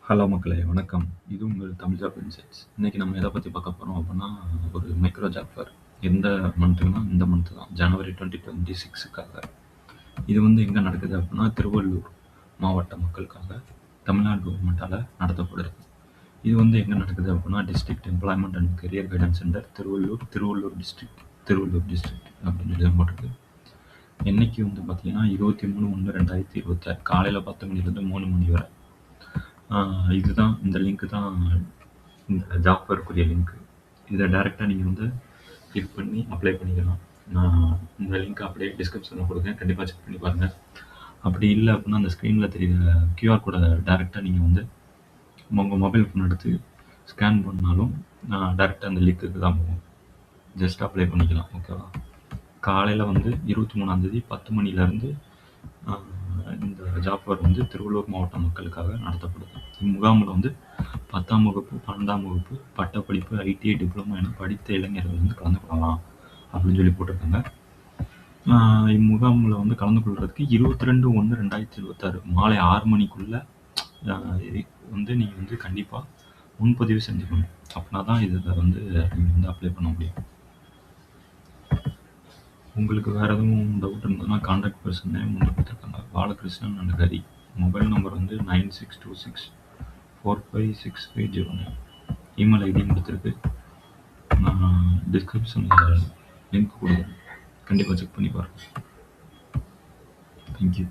Hello மக்களே! வணக்கம். இது உங்கள் தமிழ் ஜாப் இன்சைட்ஸ். இன்னைக்கு நம்ம எத பத்தி பார்க்க போறோம் அப்புட்ன்னா, ஒரு மைக்ரோ ஜாப் ஃபேர். எந்த மந்த்துன்னா, இந்த மந்த் தான். ஜனவரி 2026க்காக. இது வந்து எங்க நடக்குது அப்புட்ன்னா, திருவள்ளூர் மாவட்ட மக்களுக்காக தமிழ்நாடு கவர்மெண்ட்டால நடத்தப்படுது. இது வந்து எங்க நடக்குது அப்புட்ன்னா, district employment and career guidance centre Tiruvallur district அப்படின்னு சொல்லி தான் போட்டிருக்கு. என்னைக்கு வந்து பார்த்தீங்கன்னா, 23/1/2026 காலையில 10 மணிலேருந்து 3 மணி வரை. இதுதான் இந்த லிங்க் தான் இந்த ஜாப் ஃபேர்க்குரிய லிங்க். இதை டைரெக்டாக நீங்கள் வந்து கிளிக் பண்ணி அப்ளை பண்ணிக்கலாம். நான் இந்த லிங்க் அப்படியே டிஸ்கிரிப்ஷனில் கொடுக்குறேன், கண்டிப்பாக செக் பண்ணி பாருங்கள். அப்படி இல்லை அப்படின்னா அந்த ஸ்க்ரீனில் தெரியுற கியூஆர் கோடை டைரெக்டாக நீங்கள் வந்து உங்கள் மொபைல் ஃபோன் எடுத்து ஸ்கேன் பண்ணாலும் நான் டைரெக்டாக அந்த லிங்க்குக்கு தான் போகும். ஜஸ்ட் அப்ளை பண்ணிக்கலாம். ஓகேவா? காலையில் வந்து 23ஆம் தேதி 10 மணிலேருந்து இந்த ஜாப் ஃபேர் வந்து திருவள்ளூர் மாவட்ட மக்களுக்காக நடத்தப்படுது. இம்முகாமில் வந்து 10ஆம் வகுப்பு 12ஆம் வகுப்பு பட்டப்படிப்பு ஐடிஐ டிப்ளமோ என படித்த இளைஞர்கள் வந்து கலந்து கொள்ளலாம் அப்படின்னு சொல்லி போட்டிருக்காங்க. இம்முகாமில் வந்து கலந்து கொள்வதற்கு 22/1/2026 மாலை 6 மணிக்குள்ளே வந்து நீங்கள் வந்து கண்டிப்பாக முன்பதிவு செஞ்சுக்கணும். அப்படின்னா தான் இதில் வந்து நீங்கள் வந்து அப்ளை பண்ண முடியும். உங்களுக்கு வேறு எதுவும் டவுட் இருந்ததுன்னா கான்டாக்ட் பர்சன் நேம் வந்து கொடுத்துருக்காங்க, Balakrishnan and Hari. Mobile number வந்து 9626456509. இமெயில் ஐடியும் கொடுத்துருக்கு. நான் டிஸ்கிரிப்ஷனில் லிங்க் கொடுக்குறேன், கண்டிப்பாக செக் பண்ணி பாருங்கள். தேங்க்யூ.